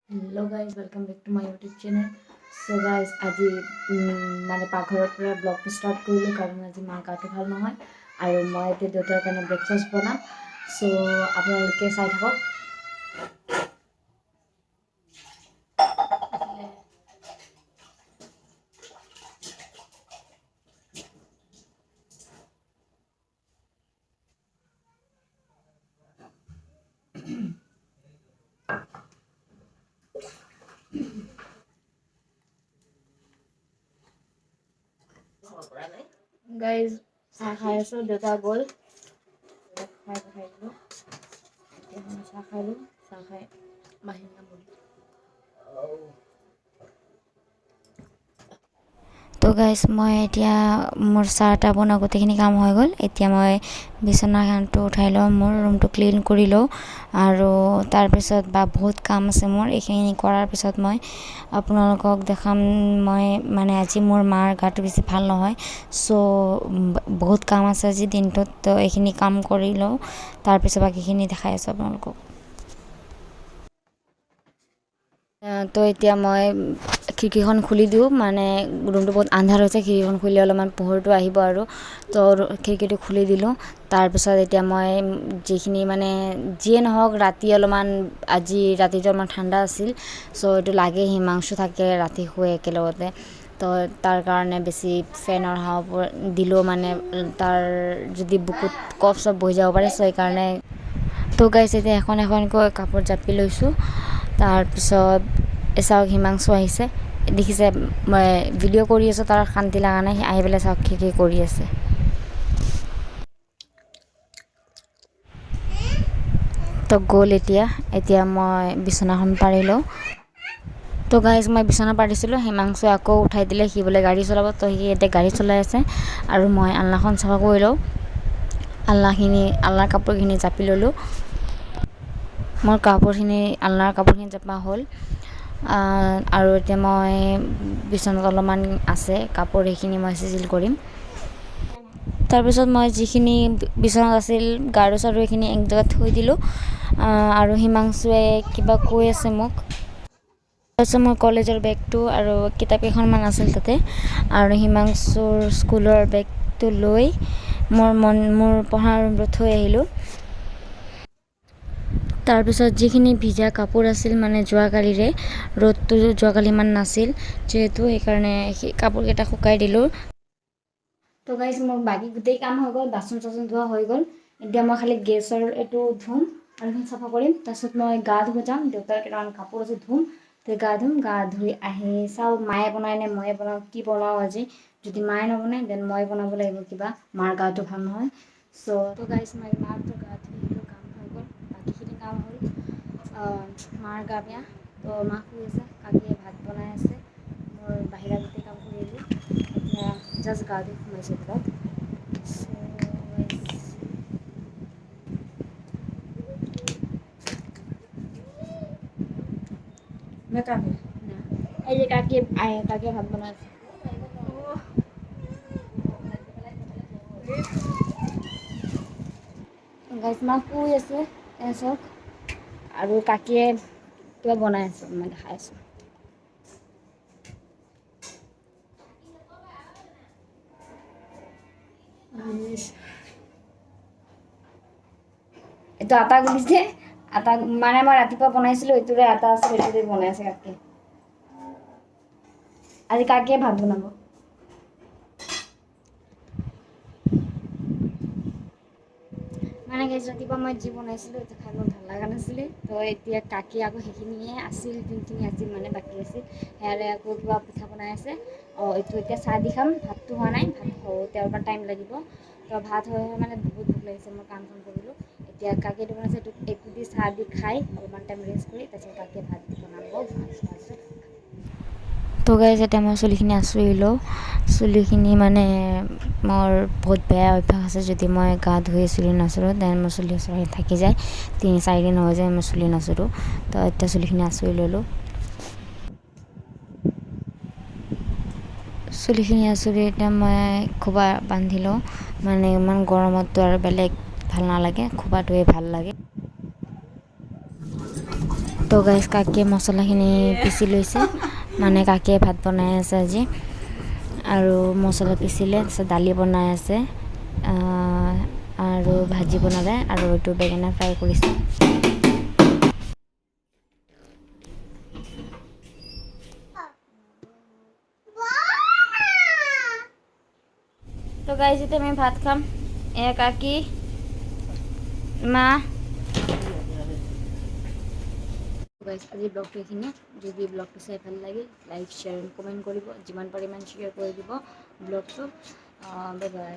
Hello guys, welcome back to my YouTube channel. So guys, আজি মানে পাকঘৰৰ পৰা ব্লগটো ষ্টাৰ্ট কৰিলোঁ কাৰণ আজি মাৰ গাটো ভাল নহয় আৰু মই এতিয়া দেউতাৰ কাৰণে ব্ৰেকফাষ্ট বনাম। চ' আপোনালোকে চাই থাকক। গাইজ চাহ খাই আছোঁ, দেউতা গ'ল খাই দিলোঁ। এতিয়া মই চাহ খালোঁ, চাহ খাই বাহিৰ যাম বুলি। তো গাইজ মই এতিয়া মোৰ চাহটা বনোৱা গোটেইখিনি কাম হৈ গ'ল। এতিয়া মই বিচনাখনটো উঠাই লওঁ, মোৰ ৰুমটো ক্লিন কৰি লওঁ আৰু তাৰপিছত বহুত কাম আছে মোৰ। এইখিনি কৰাৰ পিছত মই আপোনালোকক দেখাম। মই মানে আজি মোৰ মাৰ গাটো বেছি ভাল নহয়, চ' বহুত কাম আছে আজি দিনটোত। তো এইখিনি কাম কৰি লওঁ, তাৰপিছত বাকীখিনি দেখাই আছোঁ আপোনালোকক। তো এতিয়া মই খিৰিকীখন খুলি দিওঁ, মানে ৰুমটো বহুত আন্ধাৰ হৈছে, খিৰিকীখন খুলিলে অলপমান পোহৰটো আহিব আৰু। তো খিৰিকীটো খুলি দিলোঁ। তাৰপিছত এতিয়া মই যিখিনি মানে যিয়ে নহওক, ৰাতি অলপমান আজি ৰাতিটো অলপমান ঠাণ্ডা আছিল, চ' এইটো লাগে হিমাংশু থাকে ৰাতি শুৱে একেলগতে। তো তাৰ কাৰণে বেছি ফেনৰ হাৱাবোৰ দিলেও মানে তাৰ যদি বুকুত কফ চফ বহি যাব পাৰে, চ' সেইকাৰণে। তো গাইছ এতিয়া এখন এখনকৈ কাপোৰ জাপি লৈছোঁ। তাৰপিছত চাওক হিমাংশু আহিছে, দেখিছে মই ভিডিঅ' কৰি আছোঁ, তাৰ শান্তি লগা নাই, আহি পেলাই চাওক কি কৰি আছে। তো গ'ল এতিয়া মই বিচনাখন পাৰি লওঁ। তো গাইজ মই বিচনা পাৰিছিলোঁ, হিমাংশুৱে আকৌ উঠাই দিলে, সি বোলে গাড়ী চলাব। তো সি এতিয়া গাড়ী চলাই আছে আৰু মই আলনাখন চাফা কৰি লওঁ। আলনাৰ কাপোৰখিনি জাপি ল'লোঁ। মোৰ আলনাৰ কাপোৰখিনি জপা হ'ল আৰু এতিয়া মই বিচনাত অলপমান আছে কাপোৰ, সেইখিনি মই চিজিল কৰিম। তাৰপিছত মই যিখিনি বিচনাত আছিল গাৰু চাৰু এইখিনি এক জেগাত থৈ দিলোঁ আৰু হিমাংশুৱে কিবা কৈ আছে মোক। তাৰপিছত মই কলেজৰ বেগটো আৰু কিতাপ কেইখনমান আছিল তাতে, আৰু হিমাংশুৰ স্কুলৰ বেগটো লৈ মোৰ পঢ়াৰ ৰুমত থৈ আহিলোঁ। তাৰপিছত যিখিনি ভিজা কাপোৰ আছিল, মানে যোৱাকালিৰে, ৰ'দটো যোৱাকালি ইমান নাছিল যিহেতু, সেইকাৰণে সেই কাপোৰকেইটা শুকাই দিলোঁ। তো গাইজ মোৰ বাকী গোটেই কাম হৈ গ'ল, বাচন চাচন ধোৱা হৈ গ'ল। এতিয়া মই খালি গেছৰ এইটো ধুম আৰু সেইখিনি চাফা কৰিম। তাৰপিছত মই গা ধুব যাম, দেউতাৰ কেইটামান কাপোৰ আছে ধুম। তো গা ধুম, গা ধুই আহি চাওঁ মায়ে বনায় নে ময়ে বনাওঁ, কি বনাওঁ আজি। যদি মায়ে নবনায় দেন মই বনাব লাগিব কিবা, মাৰ গাটো ভাল নহয়। চ' তো গাইজ মই মাৰতো গা ধুই আহিলোঁ, কাম হৈ গ'ল। বাকীখিনি কাম হ'ল, মাৰ গা বেয়া, তো মা শুই আছে, কাকিয়ে ভাত বনাই আছে, মোৰ বাহিৰা গোটেই কাম কৰি আহিলোঁ। এতিয়া জাষ্ট গা ধুই সোমাইছোঁ ঘৰত। এই যে কাকিয়ে ভাত বনাই আছে। গাইজ মা শুই আছে চব, আৰু কাকিয়ে কিবা বনাই আছে, মই দেখাই আছোঁ। এইটো আটা গুলিছে, আটা মানে মই ৰাতিপুৱা বনাইছিলোঁ, এইটোৰে আটা আছে, এইটোৰে বনাই আছে কাকিয়ে। আজি কাকিয়ে ভাত বনাব। মানে গাইজ ৰাতিপুৱা মই যি বনাইছিলোঁ এইটো খাই মোৰ ভাল লগা নাছিলে, তো এতিয়া কাকি আকৌ সেইখিনিয়ে আছিল, যোনখিনি আছিল মানে বাকী আছিল, সেয়াৰে আকৌ কিবা পিঠা বনাই আছে। এইটো এতিয়া চাহ দি খাম, ভাতটো হোৱা নাই, ভাত হওঁতে অলপমান টাইম লাগিব। তো ভাত হৈ মানে বহুত ভোক লাগিছে, মই কাম চাম কৰিলোঁ। এতিয়া কাকিটো বনাইছে, এইটো দি চাহ দি খাই অলপমান টাইম ৰেষ্ট কৰি তাৰপিছত কাকিয়ে ভাত বনাব। তো গাইজ এতিয়া মই চুলিখিনি আঁচুৰি লওঁ। চুলিখিনি মানে মোৰ বহুত বেয়া অভ্যাস আছে, যদি মই গা ধুই চুলি নাচোৰোঁ দেন মোৰ চুলি থাকি যায়, 3-4 দিন হৈ যায় মই চুলি নাচোৰোঁ। তো এতিয়া চুলিখিনি আঁচুৰি ল'লোঁ। চুলিখিনি আঁচুৰি এতিয়া মই খোপা বান্ধি লওঁ, মানে ইমান গৰমততো আৰু বেলেগ ভাল নালাগে, খোপাটোৱে ভাল লাগে। তো গাইজ কাকিয়ে মছলাখিনি পিচি লৈছে, মানে কাকিয়ে ভাত বনাই আছে আজি আৰু মছলা পিচিলে, তাৰপিছত দালি বনাই আছে আৰু ভাজি বনালে আৰু এইটো বেঙেনা ফ্ৰাই কৰিছে। তো গাইজ এতিয়া আমি ভাত খাম, এয়া কাকি মা। গাইজ আজি ব্লগটো এইখিনি। যদি ব্লগটো চাই ভাল লাগিল লাইক শ্বেয়াৰ কমেণ্ট কৰিব, যিমান পাৰে ইমান শ্বেয়াৰ কৰি দিব ব্লগটো। Bye bye.